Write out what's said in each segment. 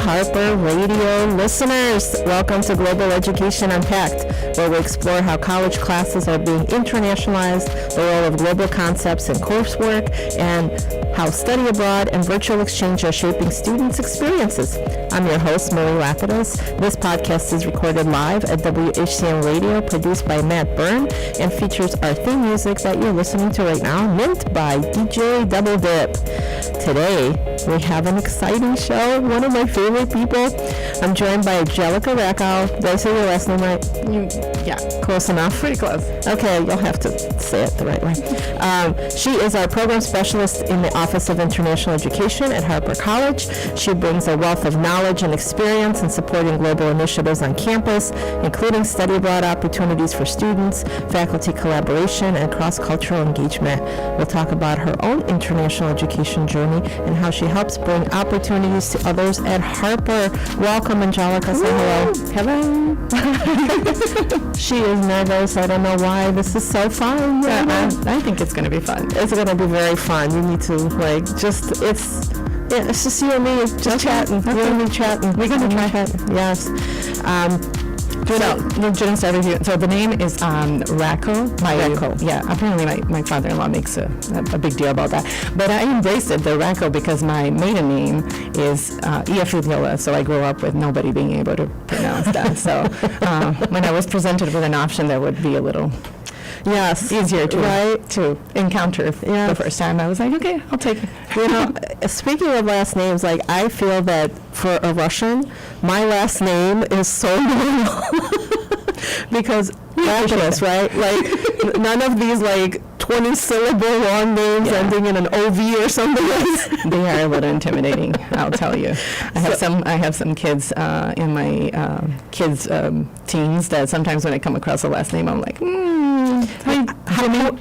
Harper Radio listeners. Welcome to Global Education Unpacked, where we explore how college classes are being internationalized, the role of global concepts in coursework, and how study abroad and virtual exchange are shaping students' experiences. I'm your host, Marie Lapidus. This podcast is recorded live at WHCN Radio, produced by Matt Byrne, and features our theme music that you're listening to right now, mint by DJ Double Dip. Today, we have an exciting show, one of my favorite people. I'm joined by Angelica. Did I say your last name right? Yeah. Close enough? Pretty close. Okay, you'll have to say it the right way. She is our program specialist in the Office of International Education at Harper College. She brings a wealth of knowledge and experience in supporting global initiatives on campus, including study abroad opportunities for students, faculty collaboration, and cross-cultural engagement. We'll talk about her own international education journey and how she helps bring opportunities to others at Harper. Welcome, Angelica. Say hello. Hello. She is nervous. I don't know why. This is so fun. Yeah, I think it's going to be fun. It's going to be very fun. You need to, it's just you and me, just chatting. Okay. You and me chatting. We're going to try. Yes. So the name is Racco. Racco. Yeah, apparently my father-in-law makes a big deal about that. But I embraced it, the Racco, because my maiden name is Iafidiola, so I grew up with nobody being able to pronounce that. So when I was presented with an option that would be a little easier to encounter the first time, I was like, okay, I'll take it. Speaking of last names, I feel that for a Russian, my last name is so normal. Because fabulous, right? None of these 20-syllable long names ending in an OV or something else. They are a little intimidating, I'll tell you. I have some kids in my kids' teens that sometimes when I come across the last name, I'm like, Jimmy.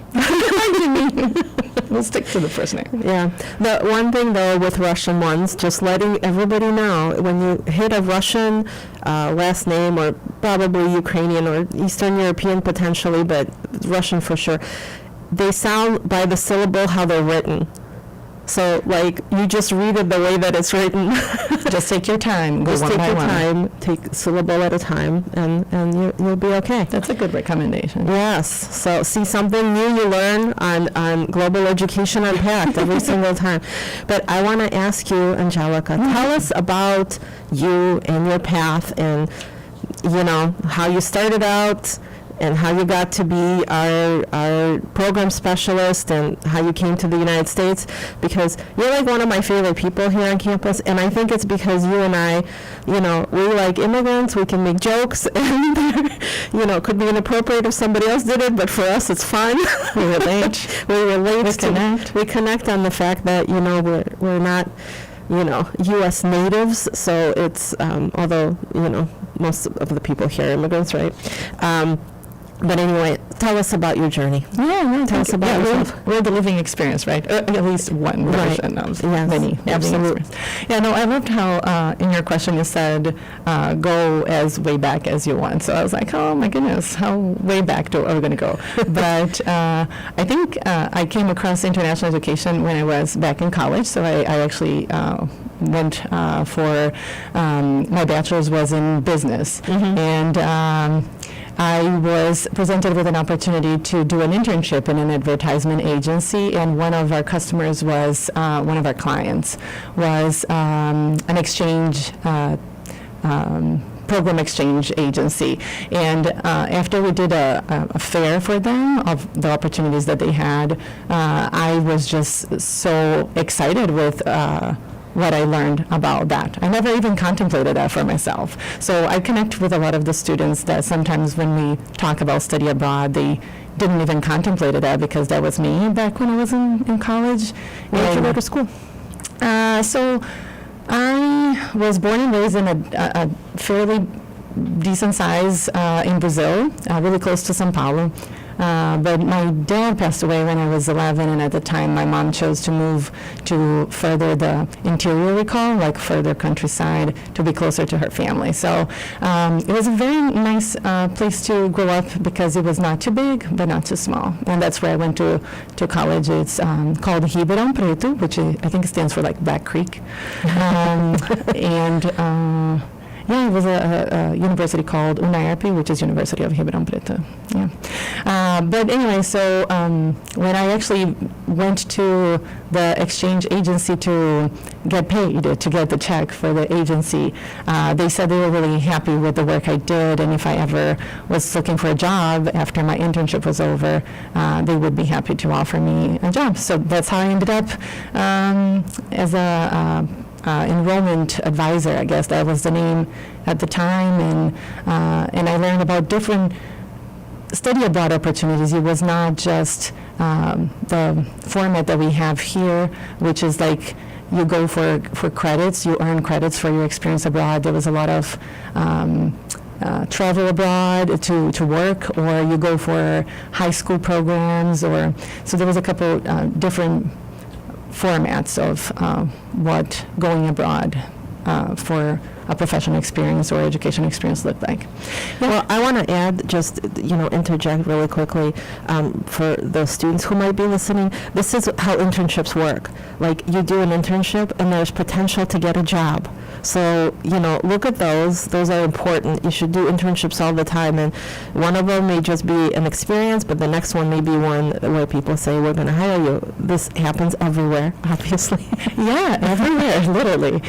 We'll stick to the first name. Yeah. The one thing, though, with Russian ones, just letting everybody know, when you hit a Russian last name, or probably Ukrainian or Eastern European potentially, but Russian for sure, they sound by the syllable how they're written. So, you just read it the way that it's written. Just take your time. Just take your time. Take syllable at a time, and you'll be okay. That's a good recommendation. Yes. So, see something new you learn on Global Education Unpacked every single time. But I want to ask you, Angelica, tell us about you and your path, and how you started out, and how you got to be our program specialist, and how you came to the United States, because you're one of my favorite people here on campus, and I think it's because you and I, we like immigrants, we can make jokes, and, could be inappropriate if somebody else did it, but for us it's fun. We relate. We connect on the fact that, we're not, U.S. natives, so it's, although, most of the people here are immigrants, right? But anyway, tell us about your journey. Tell us about yourself. We're the living experience, right? At least one version of many. Absolutely. I loved how in your question you said go as way back as you want. So I was like, oh my goodness, how way back are we going to go? But I think I came across international education when I was back in college. So I actually went for my bachelor's was in business. And I was presented with an opportunity to do an internship in an advertisement agency, and one of our customers was, one of our clients was an exchange, program exchange agency. And after we did a fair for them of the opportunities that they had, I was just so excited with what I learned about that. I never even contemplated that for myself. So I connect with a lot of the students that sometimes when we talk about study abroad, they didn't even contemplate that, because that was me back when I was in college. Where did you go to school? So I was born and raised in a fairly decent size in Brazil, really close to São Paulo. But my dad passed away when I was 11, and at the time my mom chose to move to further the interior, we call, like further countryside, to be closer to her family. So it was a very nice place to grow up because it was not too big, but not too small. And that's where I went to college. It's called Ribeirão Preto, which I think stands for like Black Creek. Yeah, it was a university called UNAERP, which is University of Ribeirão Preto. Yeah. But anyway, so when I actually went to the exchange agency to get paid, to get the check for the agency, they said they were really happy with the work I did, and if I ever was looking for a job after my internship was over, they would be happy to offer me a job. So that's how I ended up as a enrollment advisor, I guess that was the name at the time, and I learned about different study abroad opportunities. It was not just the format that we have here, which is like you go for credits, you earn credits for your experience abroad. There was a lot of travel abroad to work, or you go for high school programs, or so there was a couple different formats of what going abroad for a professional experience or education experience looked like. Yeah. Well, I want to add, just, interject really quickly for those students who might be listening. This is how internships work. Like, you do an internship and there's potential to get a job. So, look at those. Those are important. You should do internships all the time. And one of them may just be an experience, but the next one may be one where people say, we're going to hire you. This happens everywhere, obviously. Yeah, everywhere, literally.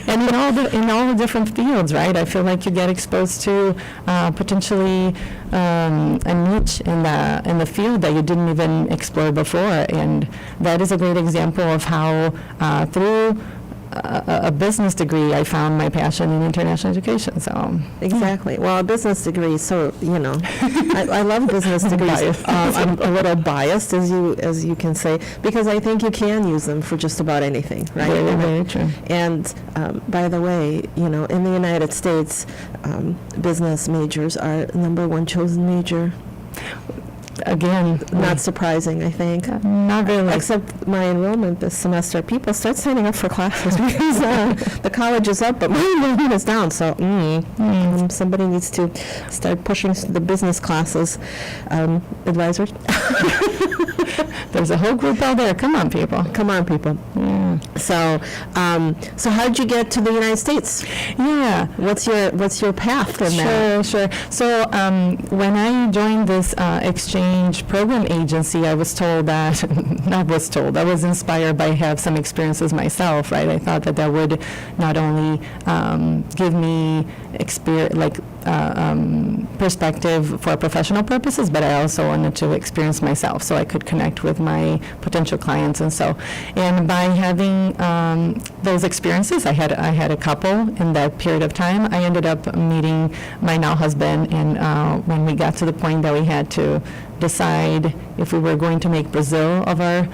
And in all the different fields, right? I feel like you get exposed to potentially a niche in the field that you didn't even explore before. And that is a great example of how through a business degree, I found my passion in international education. So exactly. Well, a business degree. So I love business degrees. I'm a little biased, as you can say, because I think you can use them for just about anything, right? Very, very true. And by the way, in the United States, business majors are #1 chosen major. Again, not surprising, I think. Not really. Except my enrollment this semester, people start signing up for classes because the college is up, but my enrollment is down. So somebody needs to start pushing the business classes. Advisors? There's a whole group out there. Come on, people. Yeah. So how did you get to the United States? Yeah. What's your path in that? Sure. So when I joined this exchange program agency, I was inspired by have some experiences myself, right? I thought that would not only give me perspective for professional purposes, but I also wanted to experience myself so I could connect with my potential clients. And by having those experiences, I had a couple in that period of time. I ended up meeting my now husband, and when we got to the point that we had to decide if we were going to make Brazil of our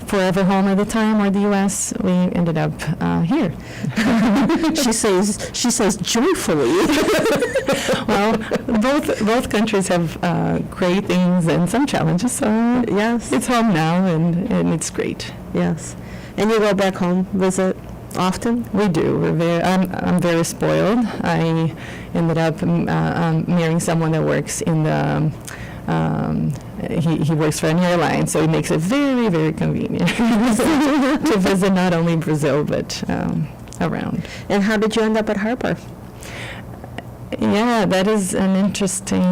forever home at the time or the U.S., we ended up here. She says joyfully. Well, both countries have great things and some challenges. So yes, it's home now, and it's great. Yes, and you go back home, visit often? We do. I'm very spoiled. I ended up marrying someone that works in the. He works for an airline, so it makes it very, very convenient to visit not only Brazil but around. And how did you end up at Harper? Yeah, that is an interesting.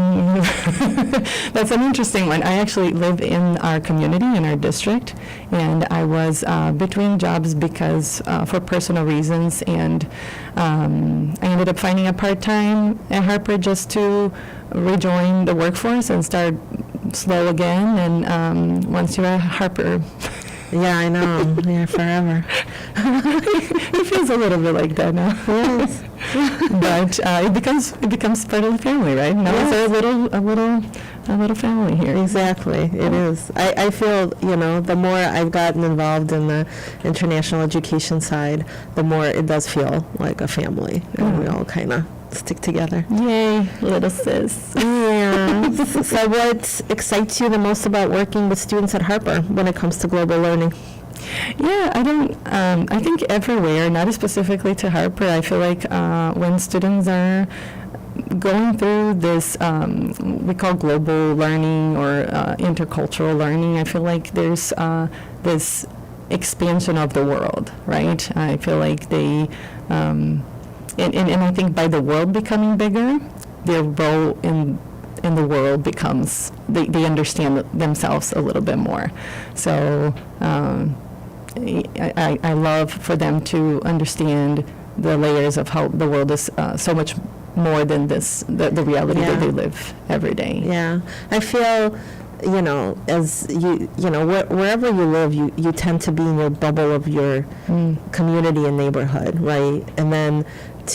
That's an interesting one. I actually live in our community, in our district, and I was between jobs because for personal reasons, and I ended up finding a part-time at Harper just to rejoin the workforce and start slow again. And once you're at Harper. Yeah, I know. Yeah, forever. It feels a little bit like that now. Yes. But it becomes part of the family, right? Now yes. It's a little family here. Exactly, it is. I feel, the more I've gotten involved in the international education side, the more it does feel like a family, and we all kind of stick together. Yay, little sis. Yeah. Yeah. So what excites you the most about working with students at Harper when it comes to global learning? Yeah, I think everywhere, not specifically to Harper. I feel like when students are going through this, we call global learning or intercultural learning, I feel like there's this expansion of the world, right? I feel like they, and I think by the world becoming bigger, their role in the world becomes, they understand themselves a little bit more. So I love for them to understand the layers of how the world is so much more than this, the reality that they live every day. Yeah, I feel, as wherever you live, you tend to be in your bubble of your community and neighborhood, right? And then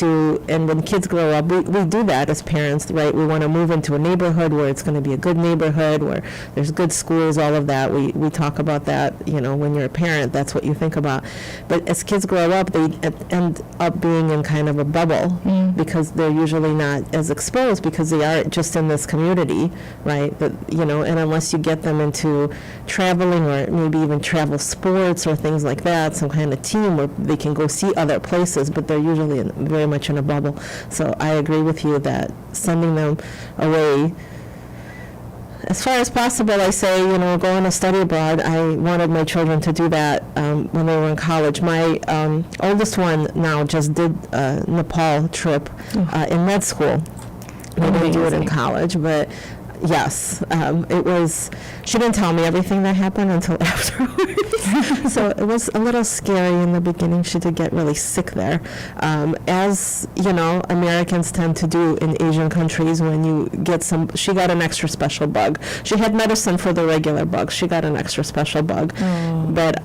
and when kids grow up, we do that as parents, right? We want to move into a neighborhood where it's going to be a good neighborhood, where there's good schools, all of that. We talk about that, when you're a parent, that's what you think about. But as kids grow up, they end up being in kind of a bubble because they're usually not as exposed because they are just in this community, right? But, and unless you get them into traveling or maybe even travel sports or things like that, some kind of team where they can go see other places, but they're usually very much in a bubble. So I agree with you that sending them away as far as possible, I say, go on a study abroad. I wanted my children to do that when they were in college. My oldest one now just did a Nepal trip in med school. They didn't do it in college, but yes, it was, she didn't tell me everything that happened until afterwards. So it was a little scary in the beginning. She did get really sick there. As, Americans tend to do in Asian countries when you get she got an extra special bug. She had medicine for the regular bugs. She got an extra special bug. Oh. But,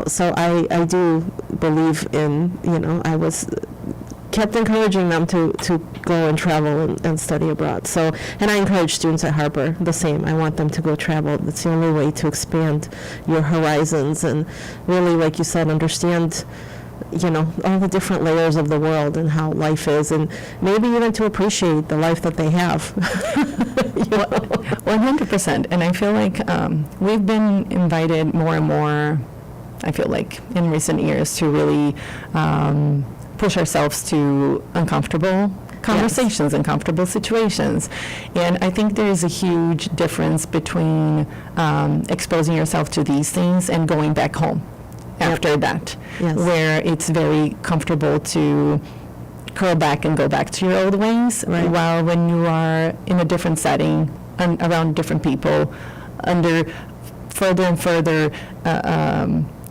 so I do believe in, I kept encouraging them to go and travel and study abroad. So, and I encourage students at Harper the same. I want them to go travel. That's the only way to expand your horizons and really, like you said, understand, all the different layers of the world and how life is, and maybe even to appreciate the life that they have. 100%. And I feel like we've been invited more and more, I feel like, in recent years to really push ourselves to uncomfortable conversations, uncomfortable situations. And I think there is a huge difference between exposing yourself to these things and going back home after that, where it's very comfortable to curl back and go back to your old ways, right. While when you are in a different setting, around different people, under further and further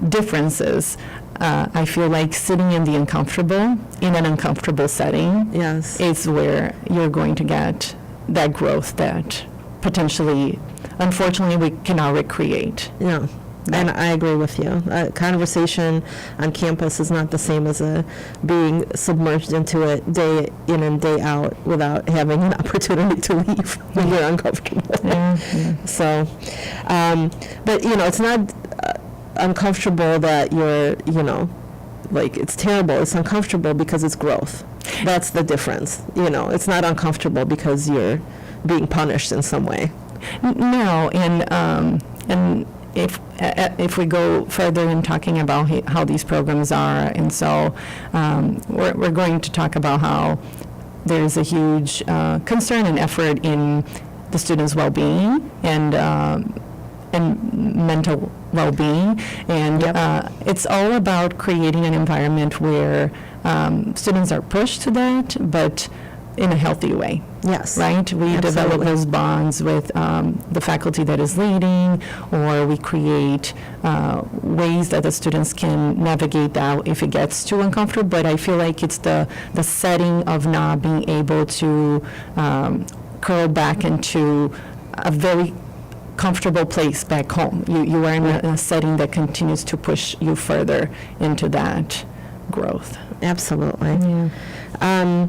differences, I feel like sitting in the uncomfortable, in an uncomfortable setting, is where you're going to get that growth that potentially, unfortunately, we cannot recreate. Yeah. And I agree with you. Conversation on campus is not the same as being submerged into it day in and day out without having an opportunity to leave when you're uncomfortable. So, but, it's not uncomfortable that you're, like it's terrible. It's uncomfortable because it's growth. That's the difference. It's not uncomfortable because you're being punished in some way. No, and if we go further in talking about how these programs are, and so we're going to talk about how there's a huge concern and effort in the students' well-being and mental well-being, and it's all about creating an environment where students are pushed to that, but in a healthy way. Yes. Right? We develop those bonds with the faculty that is leading, or we create ways that the students can navigate that if it gets too uncomfortable. But I feel like it's the setting of not being able to curl back into a very comfortable place back home. You are in a setting that continues to push you further into that growth. Absolutely. Yeah.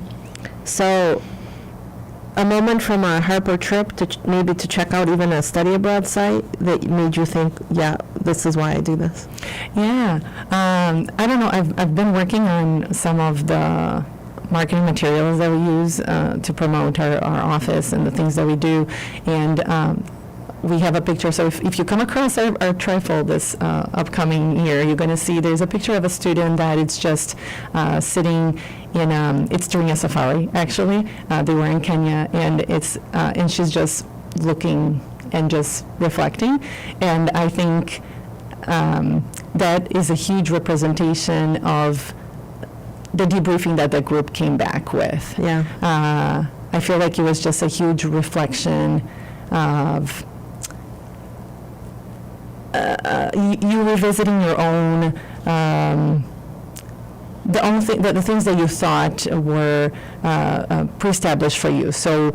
So a moment from a Harper trip maybe to check out even a study abroad site that made you think, this is why I do this? Yeah. I don't know. I've been working on some of the marketing materials that we use to promote our office and the things that we do. And we have a picture. So if you come across our trifold this upcoming year, you're going to see there's a picture of a student that it's just sitting in, it's during a safari, actually. They were in Kenya, and and she's just looking and just reflecting. And I think that is a huge representation of the debriefing that the group came back with. Yeah. I feel like it was just a huge reflection of you revisiting your own, the things that you thought were pre-established for you. So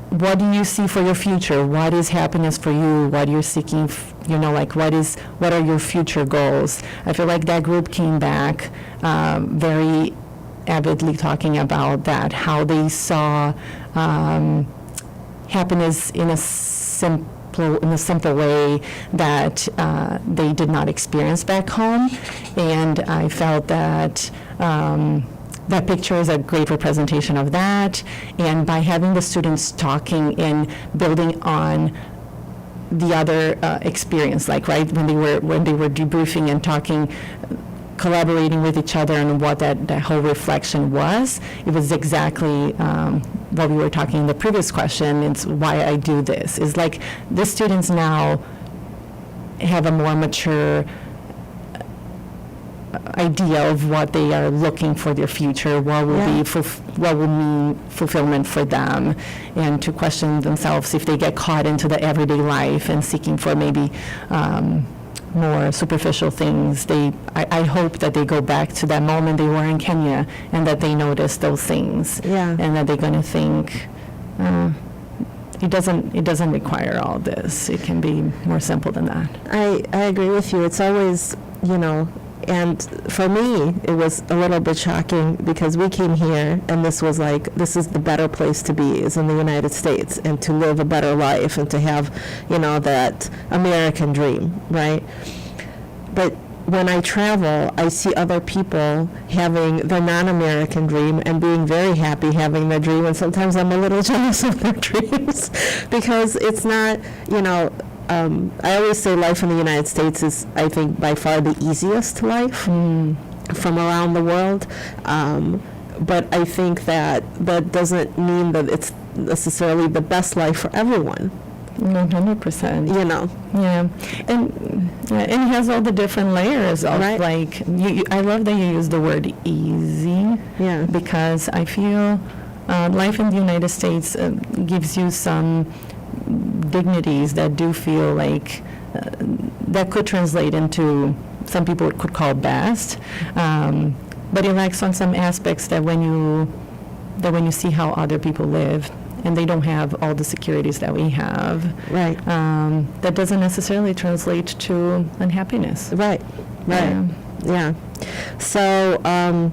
what do you see for your future? What is happiness for you? What you're seeking, what are your future goals? I feel like that group came back very avidly talking about that, how they saw happiness in a simple way that they did not experience back home. And I felt that that picture is a great representation of that. And by having the students talking and building on the other experience, like, right, when they were debriefing and talking, collaborating with each other on what that whole reflection was, it was exactly what we were talking in the previous question. It's why I do this. It's like the students now have a more mature idea of what they are looking for their future, what will what will mean fulfillment for them, and to question themselves if they get caught into the everyday life and seeking for maybe more superficial things. I hope that they go back to that moment they were in Kenya and that they notice those things, and that they're going to think it doesn't require all this. It can be more simple than that. I agree with you. It's always, and for me, it was a little bit shocking because we came here and this was like, this is the better place to be, is in the United States, and to live a better life and to have, that American dream, right? But when I travel, I see other people having the non-American dream and being very happy having their dream, and sometimes I'm a little jealous of their dreams because it's not, I always say life in the United States is, I think, by far the easiest life from around the world. But I think that doesn't mean that it's necessarily the best life for everyone. 100%. Yeah, and it has all the different layers of, right. Like, I love that you use the word easy. Yeah. Because I feel life in the United States gives you some dignities that do feel like that could translate into, some people could call best, but it lacks on some aspects that when you see how other people live and they don't have all the securities that we have, right, that doesn't necessarily translate to unhappiness. Right. Yeah. So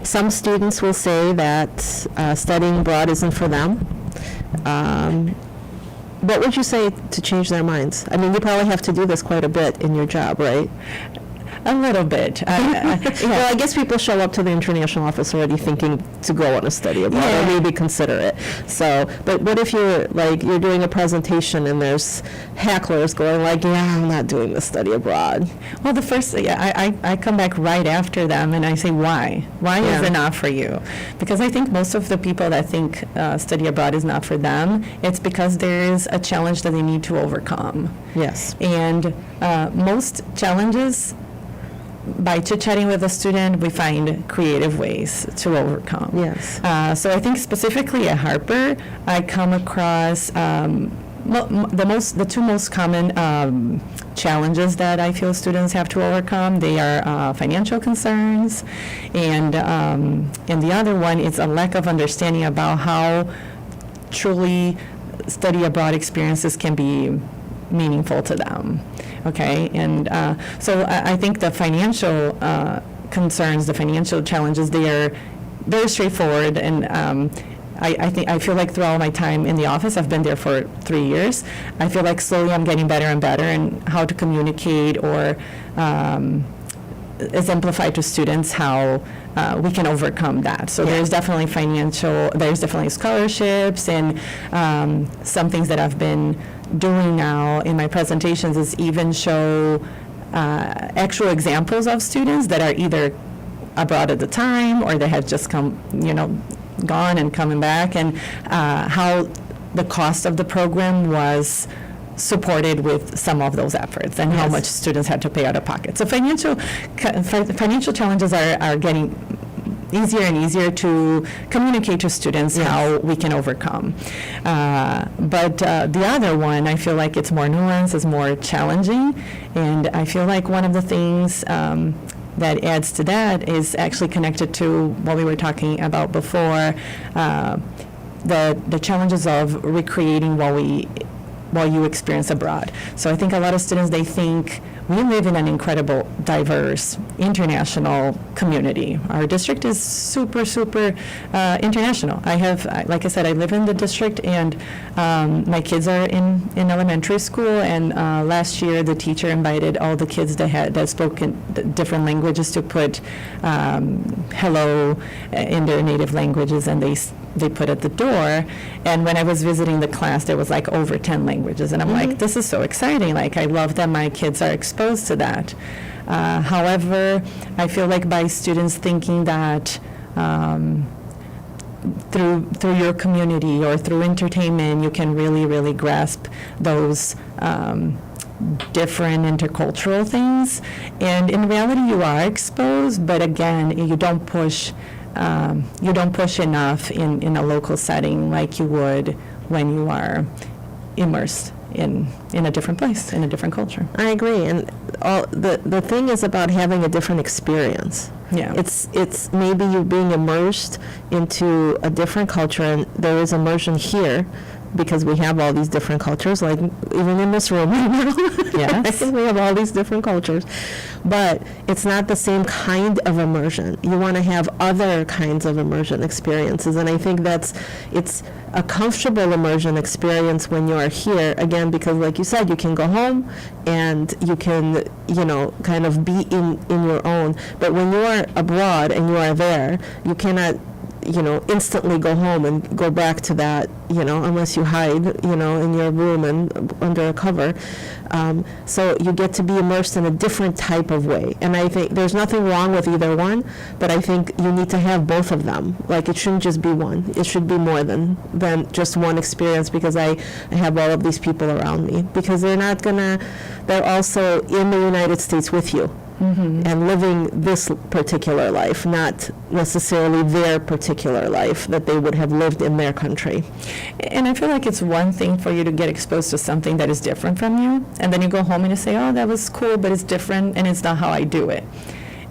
some students will say that studying abroad isn't for them. What would you say to change their minds? I mean, you probably have to do this quite a bit in your job, right? A little bit. Well, I guess people show up to the international office already thinking to go on a study abroad, or maybe consider it. So, but what if you're doing a presentation and there's hecklers going like, I'm not doing the study abroad? Well, the first, I come back right after them and I say, why? Why is it not for you? Because I think most of the people that think study abroad is not for them, it's because there is a challenge that they need to overcome. Yes. And most challenges, by chit-chatting with a student, we find creative ways to overcome. Yes. So I think specifically at Harper, I come across the two most common challenges that I feel students have to overcome. They are financial concerns, and the other one is a lack of understanding about how truly study abroad experiences can be meaningful to them. Okay, and so I think the financial concerns, the financial challenges, they are very straightforward, and I feel like throughout my time in the office, I've been there for 3 years, I feel like slowly I'm getting better and better in how to communicate or exemplify to students how we can overcome that. So there's definitely there's definitely scholarships, and some things that I've been doing now in my presentations is even show actual examples of students that are either abroad at the time or they have just come, gone and coming back, and how the cost of the program was supported with some of those efforts, and how much students had to pay out of pocket. So financial challenges are getting easier and easier to communicate to students how we can overcome. But the other one, I feel like it's more nuanced, it's more challenging, and I feel like one of the things that adds to that is actually connected to what we were talking about before, the challenges of recreating what you experience abroad. So I think a lot of students, they think we live in an incredible, diverse, international community. Our district is super, super international. Like I said, I live in the district, and my kids are in elementary school, and last year the teacher invited all the kids that spoke in different languages to put hello in their native languages, and they put at the door. And when I was visiting the class, there was like over 10 languages, and I'm like, this is so exciting. Like, I love that my kids are exposed to that. However, I feel like by students thinking that through your community or through entertainment, you can really, really grasp those different intercultural things. And in reality, you are exposed, but again, you don't push enough in a local setting like you would when you are immersed in a different place, in a different culture. I agree, and the thing is about having a different experience. Yeah. It's maybe you being immersed into a different culture, and there is immersion here because we have all these different cultures, like even in this room right now. Yes. I think we have all these different cultures, but it's not the same kind of immersion. You want to have other kinds of immersion experiences, and I think it's a comfortable immersion experience when you are here, again, because like you said, you can go home and you can, kind of be in your own. But when you are abroad and you are there, you cannot, instantly go home and go back to that, unless you hide, in your room and under a cover. So you get to be immersed in a different type of way. And I think there's nothing wrong with either one, but I think you need to have both of them. Like, it shouldn't just be one. It should be more than just one experience, because I have all of these people around me, because they're also in the United States with you. Mm-hmm. And living this particular life, not necessarily their particular life that they would have lived in their country. And I feel like it's one thing for you to get exposed to something that is different from you, and then you go home and you say, oh, that was cool, but it's different, and it's not how I do it.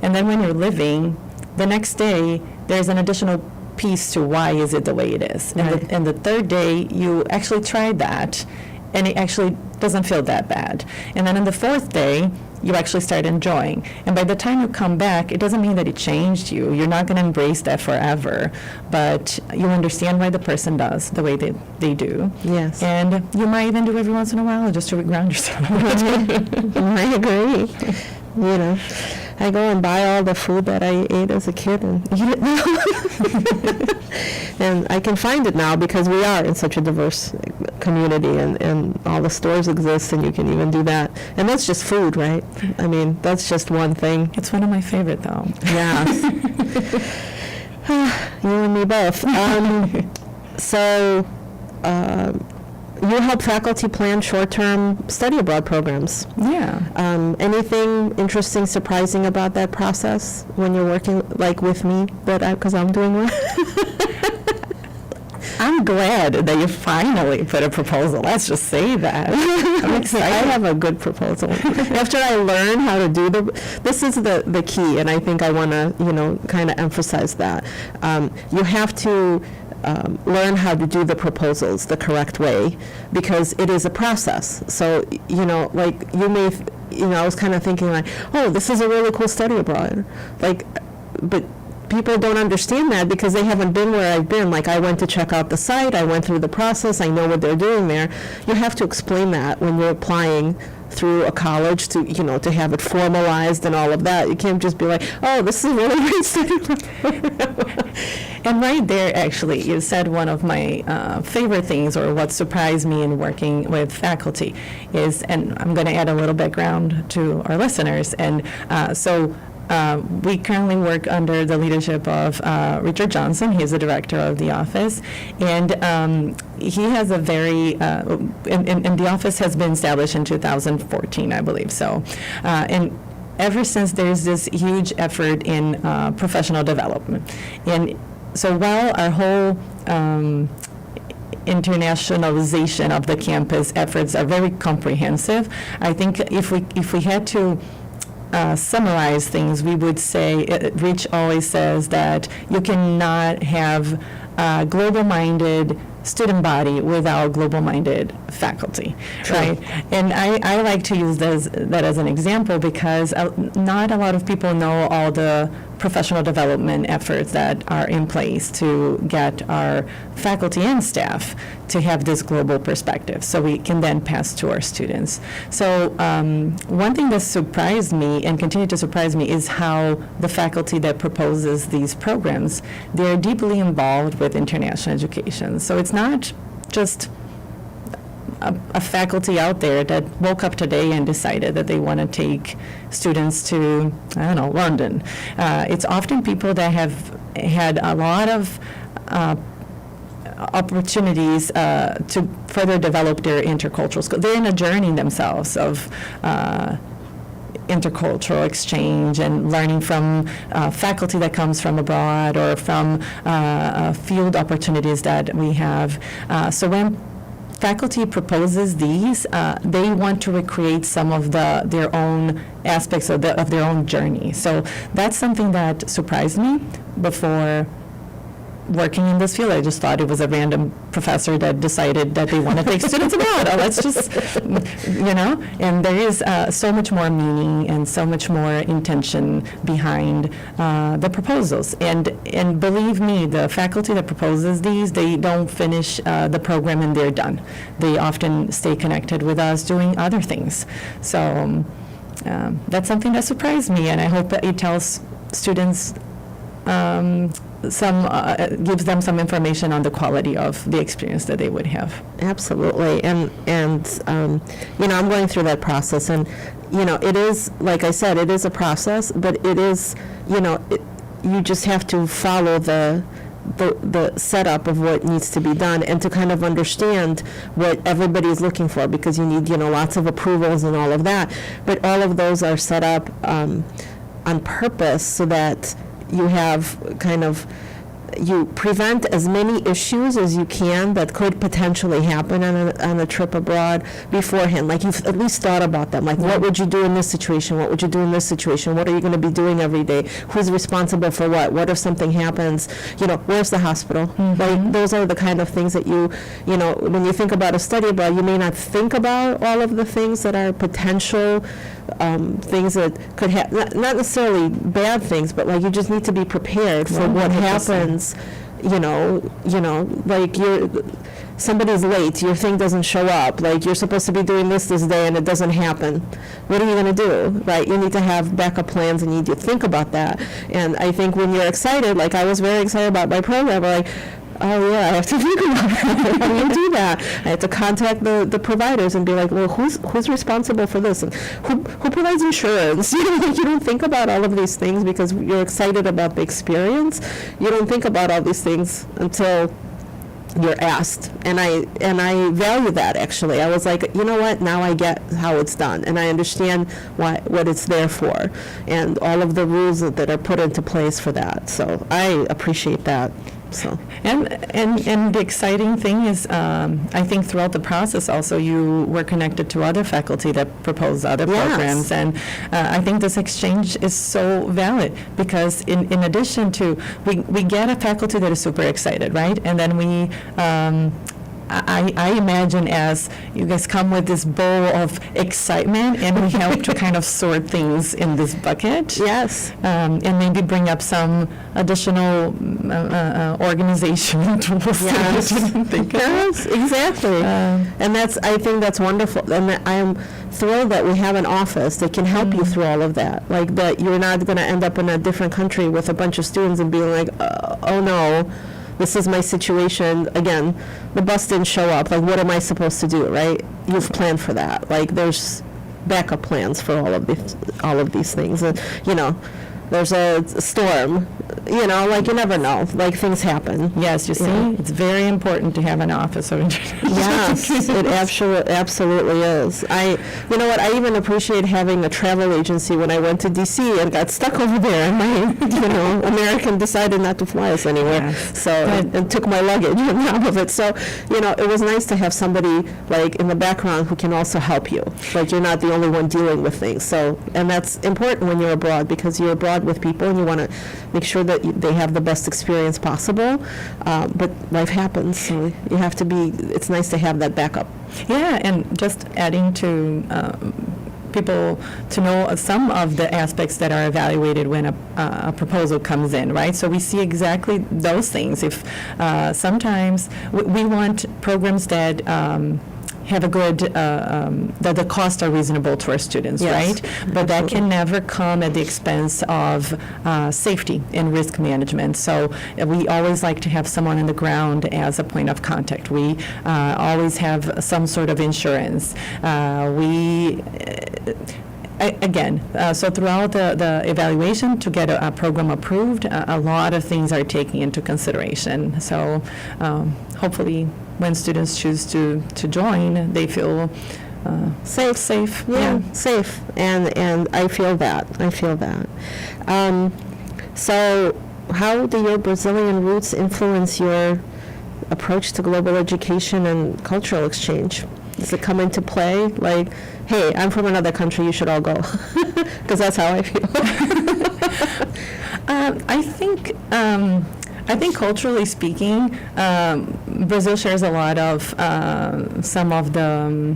And then when you're living, the next day, there's an additional piece to why is it the way it is. Right. And the third day, you actually tried that, and it actually doesn't feel that bad. And then on the fourth day, you actually start enjoying. And by the time you come back, it doesn't mean that it changed you. You're not going to embrace that forever, but you understand why the person does the way they do. Yes. And you might even do every once in a while just to reground yourself. I agree. I go and buy all the food that I ate as a kid and eat it now. And I can find it now because we are in such a diverse community, and all the stores exist, and you can even do that. And that's just food, right? I mean, that's just one thing. It's one of my favorite, though. Yeah. You and me both. You help faculty plan short-term study abroad programs. Yeah. Anything interesting, surprising about that process when you're working, like with me, because I'm doing one? I'm glad that you finally put a proposal. Let's just say that. I'm excited. I have a good proposal. After I learn how to do this is the key, and I think I want to, kind of emphasize that. You have to learn how to do the proposals the correct way, because it is a process. So, like you may, I was kind of thinking like, oh, this is a really cool study abroad. But people don't understand that because they haven't been where I've been. Like, I went to check out the site, I went through the process, I know what they're doing there. You have to explain that when you're applying through a college to, to have it formalized and all of that. You can't just be like, oh, this is a really great study program. And right there, actually, you said one of my favorite things, or what surprised me in working with faculty is, and I'm going to add a little background to our listeners, and we currently work under the leadership of Richard Johnson. He's the director of the office, and he has a very, and the office has been established in 2014, I believe. So, and ever since, there's this huge effort in professional development. And so while our whole internationalization of the campus efforts are very comprehensive, I think if we had to summarize things, we would say, Rich always says that you cannot have a global-minded student body without global-minded faculty, right? And I like to use that as an example because not a lot of people know all the professional development efforts that are in place to get our faculty and staff to have this global perspective, so we can then pass to our students. So one thing that surprised me and continued to surprise me is how the faculty that proposes these programs, they're deeply involved with international education. So it's not just a faculty out there that woke up today and decided that they want to take students to, I don't know, London. It's often people that have had a lot of opportunities to further develop their intercultural skills. They're in a journey themselves of intercultural exchange and learning from faculty that comes from abroad or from field opportunities that we have. So when faculty proposes these, they want to recreate some of their own aspects of their own journey. So that's something that surprised me before working in this field. I just thought it was a random professor that decided that they want to take students abroad. Let's just, and there is so much more meaning and so much more intention behind the proposals. And believe me, the faculty that proposes these, they don't finish the program and they're done. They often stay connected with us doing other things. So that's something that surprised me, and I hope that it tells students gives them some information on the quality of the experience that they would have. Absolutely, and I'm going through that process, and it is, like I said, it is a process, but it is, you just have to follow the setup of what needs to be done and to kind of understand what everybody is looking for, because you need lots of approvals and all of that, but all of those are set up on purpose so that you have you prevent as many issues as you can that could potentially happen on a trip abroad beforehand. Like, you've at least thought about them. Like, what would you do in this situation? What would you do in this situation? What are you going to be doing every day? Who's responsible for what? What if something happens? Where's the hospital? Mm-hmm. Like, those are the kind of things that when you think about a study abroad, you may not think about all of the things that are potential things that could happen, not necessarily bad things, but like you just need to be prepared for what happens. Like somebody's late, your thing doesn't show up, like you're supposed to be doing this day and it doesn't happen. What are you going to do, right? You need to have backup plans and you need to think about that. And I think when you're excited, like I was very excited about my program, like, oh yeah, I have to think about it. How do you do that? I have to contact the providers and be like, well, who's responsible for this? And who provides insurance? You don't think about all of these things because you're excited about the experience. You don't think about all these things until you're asked. And I value that, actually. I was like, you know what? Now I get how it's done, and I understand what it's there for, and all of the rules that are put into place for that. So I appreciate that. So and the exciting thing is, I think throughout the process also you were connected to other faculty that propose other programs, and I think this exchange is so valid because in addition to we get a faculty that is super excited, right, and then we I imagine as you guys come with this bowl of excitement, and we help to kind of sort things in this bucket. Yes. And maybe bring up some additional organizational tools Yes. that I didn't think of. Yes, exactly. And I think that's wonderful. And I am thrilled that we have an office that can help you through all of that. Like that you're not going to end up in a different country with a bunch of students and being like, oh no, this is my situation. Again, the bus didn't show up. Like, what am I supposed to do, right? You've planned for that. Like, there's backup plans for all of these things. And, there's a storm, like you never know, like things happen. Yes, you see, it's very important to have an office of international. Yes, it absolutely is. You know what, I even appreciate having a travel agency when I went to DC and got stuck over there, and my, American decided not to fly us anywhere, Yes. and took my luggage on top of it. So, it was nice to have somebody like in the background who can also help you. Like you're not the only one dealing with things. So, and that's important when you're abroad, because you're abroad with people and you want to make sure that they have the best experience possible, but life happens, so you have to it's nice to have that backup. Yeah, and just adding to people to know some of the aspects that are evaluated when a proposal comes in, right? So we see exactly those things. If sometimes we want programs that have a good, that the costs are reasonable to our students, Yes, right? But that can never come at the expense of safety and risk management. So we always like to have someone on the ground as a point of contact. We always have some sort of insurance. So throughout the evaluation to get a program approved, a lot of things are taken into consideration. So hopefully when students choose to join, they feel safe. Yeah, safe, and I feel that. So how do your Brazilian roots influence your approach to global education and cultural exchange? Does it come into play? Like, hey, I'm from another country, you should all go. Because that's how I feel. I think culturally speaking, Brazil shares a lot of some of the,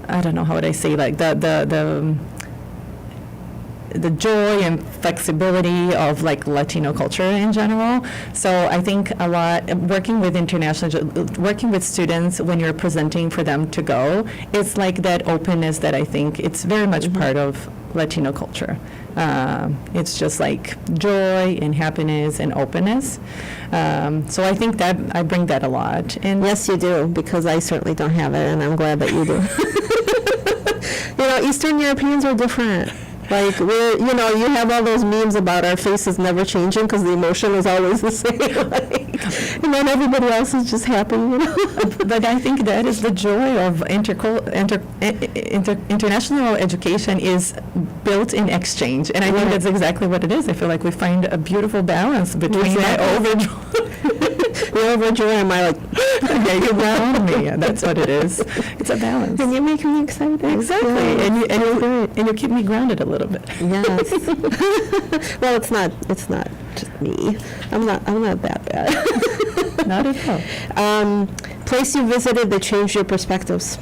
I don't know, how would I say, like the joy and flexibility of like Latino culture in general. So I think a lot working with students when you're presenting for them to go, it's like that openness that I think it's very much part of Latino culture. It's just like joy and happiness and openness. So I think that I bring that a lot. And Yes, you do, because I certainly don't have it, and I'm glad that you do. Eastern Europeans are different. Like, you have all those memes about our faces never changing because the emotion is always the same. And then everybody else is just happy, But I think that is the joy of international education is built in exchange. And I think that's exactly what it is. I feel like we find a beautiful balance between my overjoy. You're overjoyed, and my Okay, you ground me. Yeah, that's what it is. It's a balance. and you make me excited. Exactly. Yeah, And you keep me grounded a little bit. Yes. Well, it's not just me. I'm not that bad. Not at all. Place you visited that changed your perspectives.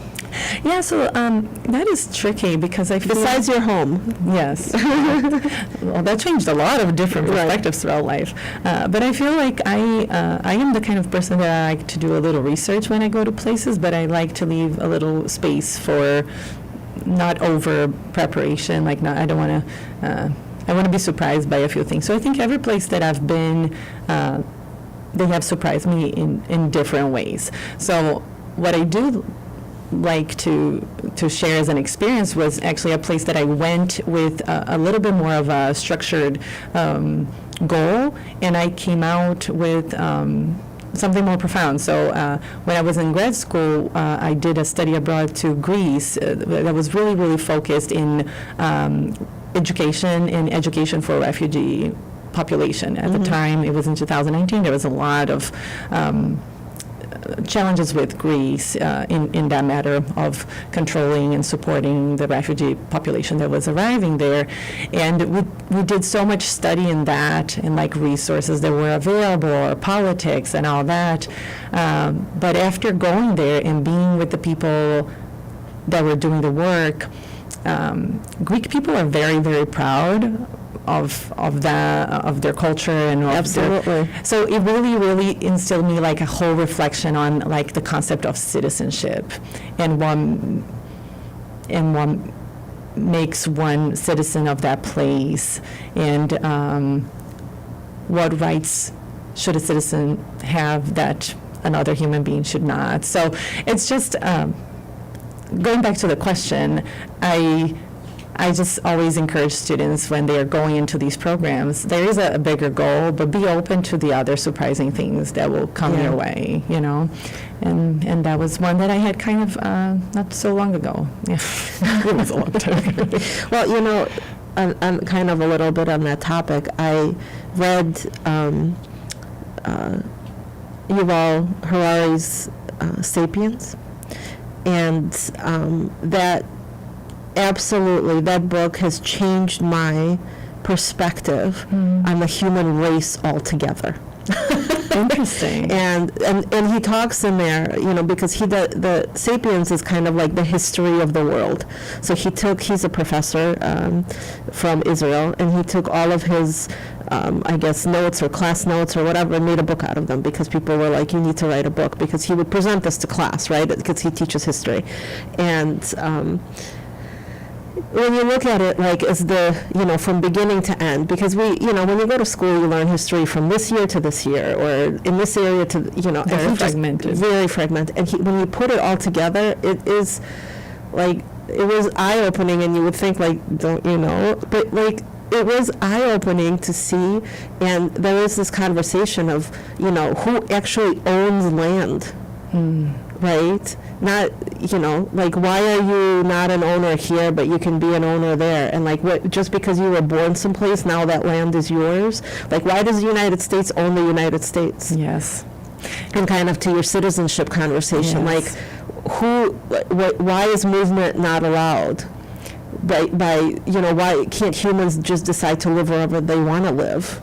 Yeah, so that is tricky because I feel Besides your home. yes. Well, that changed a lot of different Right. perspectives throughout life. But I feel like I am the kind of person that I like to do a little research when I go to places, but I like to leave a little space for not over preparation. Like, I don't want to. I want to be surprised by a few things. So I think every place that I've been, they have surprised me in different ways. So what I do like to share as an experience was actually a place that I went with a little bit more of a structured goal, and I came out with something more profound. So when I was in grad school, I did a study abroad to Greece that was really, really focused in education and education for refugee population. At the time, it was in 2019, there was a lot of challenges with Greece in that matter of controlling and supporting the refugee population that was arriving there. And we did so much study in that and like resources that were available, or politics and all that. But after going there and being with the people that were doing the work, Greek people are very, very proud of their culture and of Absolutely. so it really instilled me like a whole reflection on like the concept of citizenship and what makes one citizen of that place, and what rights should a citizen have that another human being should not. So it's just going back to the question, I just always encourage students when they are going into these programs, there is a bigger goal, but be open to the other surprising things that will come your way, you know. And that was one that I had kind of not so long ago. Yeah, it was a long time ago. Well, you know, I'm kind of a little bit on that topic. I read Yuval Harari's *Sapiens*, and that absolutely, that book has changed my perspective on the human race altogether. Interesting. And he talks in there, you know, because the *Sapiens* is kind of like the history of the world. So he's a professor from Israel, and he took all of his, I guess, notes or class notes or whatever, and made a book out of them, because people were like, you need to write a book, because he would present this to class, right, because he teaches history. And when you look at it, like, as from beginning to end, because when you go to school, you learn history from this year to this year, or in this area to, very fragmented. Very fragmented. And when you put it all together, it is, like, it was eye-opening, and you would think, like, but, like, it was eye-opening to see, and there was this conversation of, who actually owns land, right? Not, like, why are you not an owner here, but you can be an owner there? And, like, what, just because you were born someplace, now that land is yours? Like, why does the United States own the United States? Yes. And kind of to your citizenship conversation, Yes. like, why is movement not allowed? Why can't humans just decide to live wherever they want to live?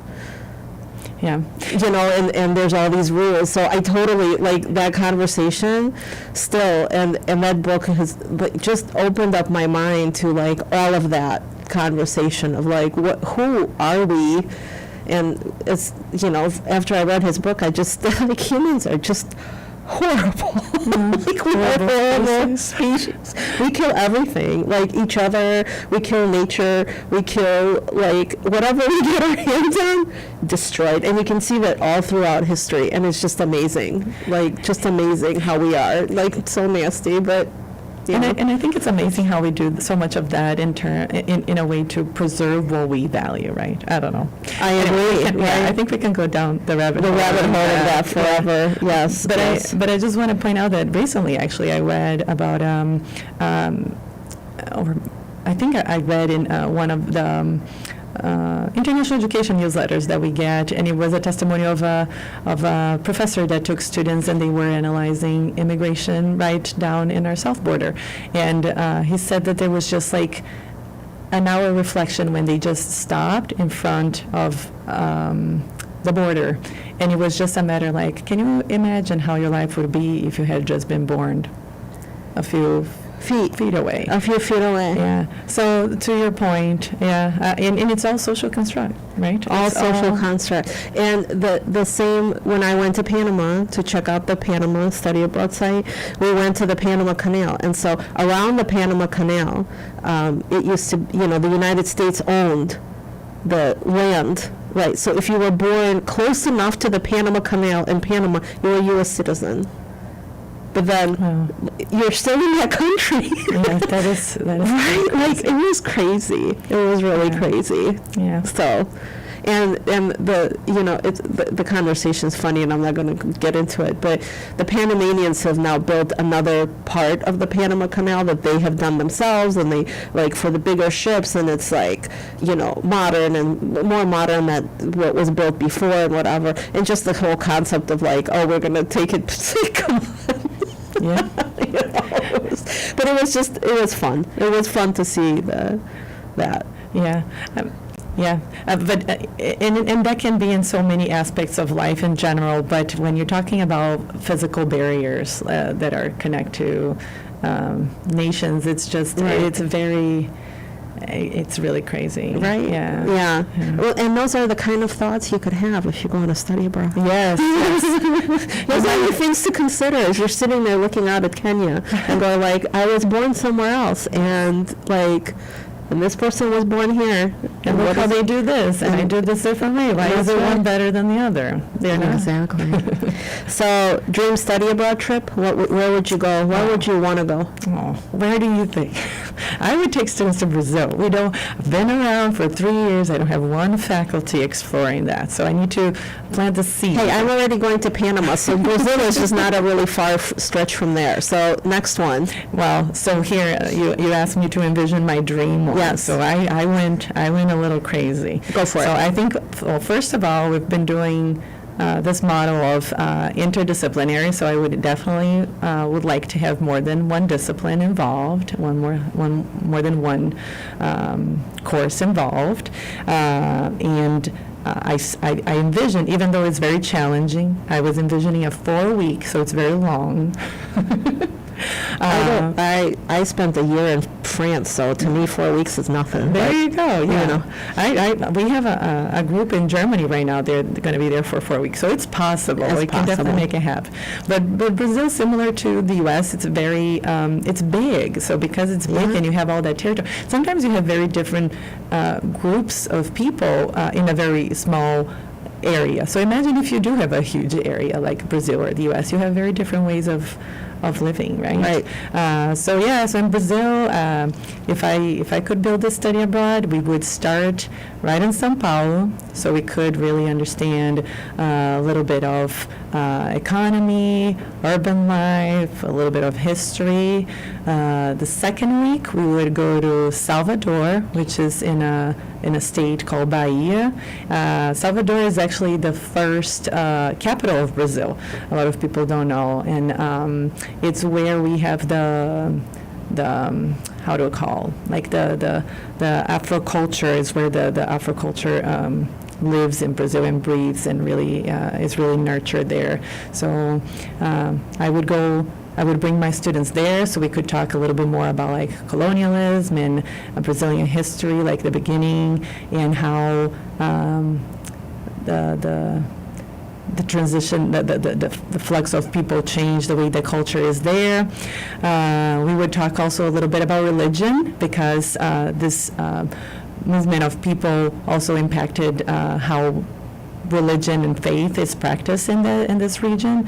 Yeah. And there's all these rules. So I totally, like, that conversation still, and that book has, like, just opened up my mind to, like, all of that conversation of, like, who are we? And it's, after I read his book, I just, like, humans are just horrible. Like, we are horrible species. We kill everything, like each other. We kill nature. We kill, like, whatever we get our hands on, destroyed. And you can see that all throughout history, and it's just amazing. Like, just amazing how we are. Like, it's so nasty, but. And I think it's amazing how we do so much of that in a way to preserve what we value, right? I don't know. I agree. I think we can go down the rabbit hole. The rabbit hole of that forever. Yes. But I just want to point out that recently, actually, I read about, I think I read in one of the international education newsletters that we get, and it was a testimonial of a professor that took students, and they were analyzing immigration right down in our south border, and he said that there was just like an hour reflection when they just stopped in front of the border, and it was just a matter like, can you imagine how your life would be if you had just been born a few feet away. A few feet away. Yeah. So to your point, yeah, and it's all social construct, right? All social construct. And the same, when I went to Panama to check out the Panama Study Abroad site, we went to the Panama Canal. And so around the Panama Canal, it used to, the United States owned the land, right? So if you were born close enough to the Panama Canal in Panama, you were a U.S. citizen. But then you're still in that country. Yeah, that is right. Like, it was crazy. It was really crazy. Yeah. So, and the conversation's funny, and I'm not going to get into it. But the Panamanians have now built another part of the Panama Canal that they have done themselves, and they, like, for the bigger ships, and it's like, modern and more modern than what was built before and whatever. And just the whole concept of, like, oh, we're going to take it Yeah. But it was fun. It was fun to see that. Yeah. And that can be in so many aspects of life in general, but when you're talking about physical barriers that are connect to nations, it's just, it's really crazy. Right? Yeah. Well, and those are the kind of thoughts you could have if you go on a study abroad. Yes. Those are the things to consider as you're sitting there looking out at Kenya and go like, I was born somewhere else, and like, and this person was born here. And look how they do this, and I do this differently. Why is it one better than the other? They're not. Exactly. So, dream study abroad trip, where would you go? Where would you want to go? Oh, where do you think? I would take students to Brazil. I've been around for 3 years. I don't have one faculty exploring that. So I need to plant the seed. Hey, I'm already going to Panama, so Brazil is just not a really far stretch from there. So next one. Well, so here, you asked me to envision my dream one. Yes. So I went a little crazy. Go for it. So I think, well, first of all, we've been doing this model of interdisciplinary, so I would definitely would like to have more than one discipline involved, more than one course involved, and I envision, even though it's very challenging, I was envisioning a 4-week, so it's very long. I spent a year in France, so to me 4 weeks is nothing. There you go. Yeah, you know. We have a group in Germany right now. They're going to be there for 4 weeks, so it's possible. We can definitely make it happen. But Brazil, similar to the U.S., it's very it's big. So because it's big and you have all that territory, sometimes you have very different groups of people in a very small area. So imagine if you do have a huge area like Brazil or the U.S., you have very different ways of living, right? So in Brazil, if I could build a study abroad, we would start right in São Paulo, so we could really understand a little bit of economy, urban life, a little bit of history. The second week, we would go to Salvador, which is in a state called Bahia. Salvador is actually the first capital of Brazil. A lot of people don't know, and it's where we have the how do I call, like the Afro culture is where the Afro culture lives in Brazil and breathes and really is really nurtured there. So I would bring my students there so we could talk a little bit more about like colonialism and Brazilian history, like the beginning, and how the transition, the flux of people change the way the culture is there. We would talk also a little bit about religion, because this movement of people also impacted how religion and faith is practiced in this region.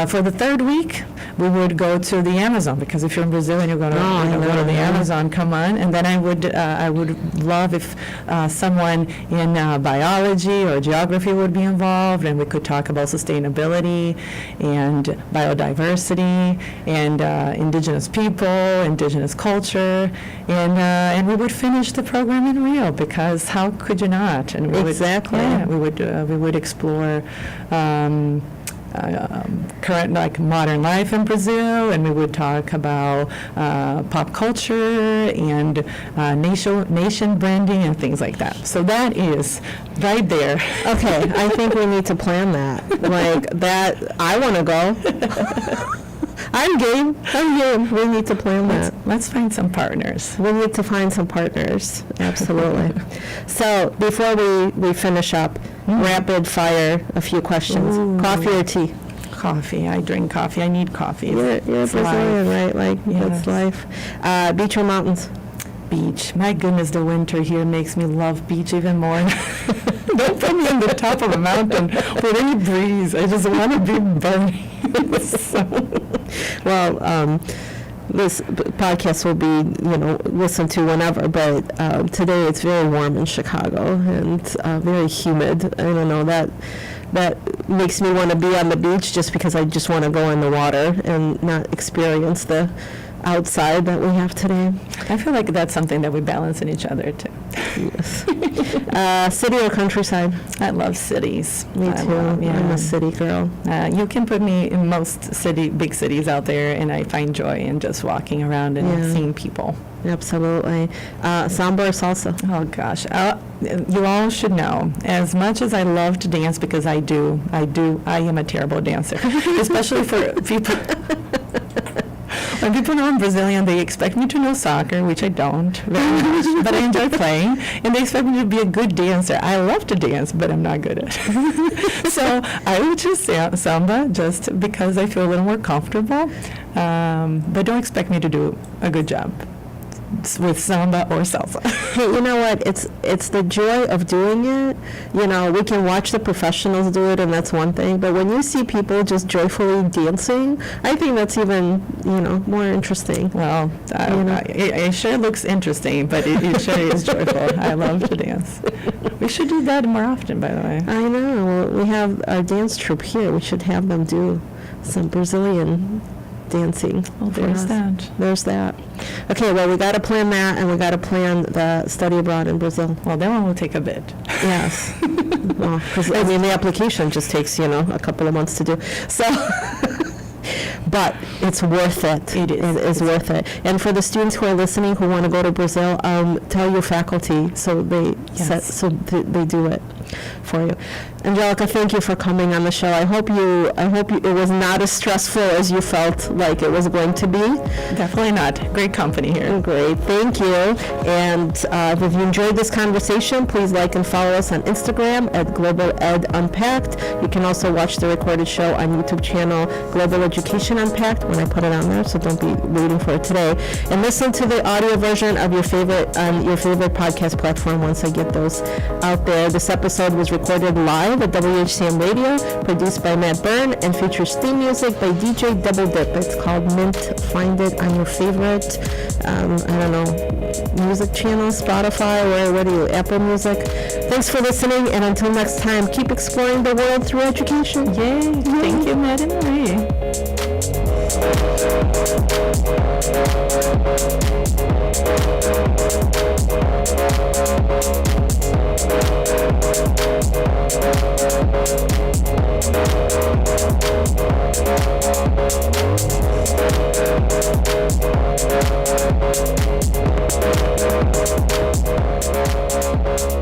For the third week, we would go to the Amazon, because if you're in Brazil and you're going to go to the Amazon, come on. And then I would love if someone in biology or geography would be involved, and we could talk about sustainability and biodiversity and indigenous people, indigenous culture, and we would finish the program in Rio, because how could you not? And we would explore current, like, modern life in Brazil, and we would talk about pop culture and nation branding and things like that. So that is right there. Okay, I think we need to plan that. Like that, I want to go. I'm game. We need to plan that. Let's find some partners. We need to find some partners. Absolutely. So before we finish up, rapid fire, a few questions. Ooh. Coffee or tea? Coffee. I drink coffee. I need coffee. You're Brazilian, right? Like, yes. That's life. Beach or mountains? Beach. My goodness, the winter here makes me love beach even more. Don't put me on the top of a mountain with any breeze. I just want to be burning. Well, this podcast will be, listened to whenever, but today it's very warm in Chicago and very humid. I don't know, that makes me want to be on the beach just because I just want to go in the water and not experience the outside that we have today. I feel like that's something that we balance in each other too. City or countryside? I love cities. Me too. I'm a city girl. You can put me in most big cities out there, and I find joy in just walking around and seeing people. Absolutely. Samba or salsa? Oh gosh, you all should know. As much as I love to dance, because I am a terrible dancer, especially for people. When people know I'm Brazilian, they expect me to know soccer, which I don't very much, but I enjoy playing, and they expect me to be a good dancer. I love to dance, but I'm not good at it. So I would choose samba just because I feel a little more comfortable, but don't expect me to do a good job with samba or salsa. Hey, you know what? It's the joy of doing it. You know, we can watch the professionals do it, and that's one thing. But when you see people just joyfully dancing, I think that's even, more interesting. Well, it sure looks interesting, but it sure is joyful. I love to dance. We should do that more often, by the way. I know. Well, we have our dance troupe here. We should have them do some Brazilian dancing. Well, there's that. There's that. Okay, well, we got to plan that, and we got to plan the study abroad in Brazil. Well, that one will take a bit. Yes. Well, because, the application just takes, a couple of months to do. So, but it's worth it. It is. It is worth it. And for the students who are listening who want to go to Brazil, tell your faculty so they they do it for you. Angelica, thank you for coming on the show. I hope it was not as stressful as you felt like it was going to be. Definitely not. Great company here. Great, thank you. And if you enjoyed this conversation, please like and follow us on Instagram at Global Ed Unpacked. You can also watch the recorded show on YouTube channel Global Education Unpacked when I put it on there, so don't be waiting for it today. And listen to the audio version of your favorite podcast platform once I get those out there. This episode was recorded live at WHCM Radio, produced by Matt Byrne, and features theme music by DJ Double Dip. It's called Mint. Find it on your favorite, music channel, Spotify, or what are you, Apple Music. Thanks for listening, and until next time, keep exploring the world through education. Yay! Thank you, Matt and Marie. Thank you.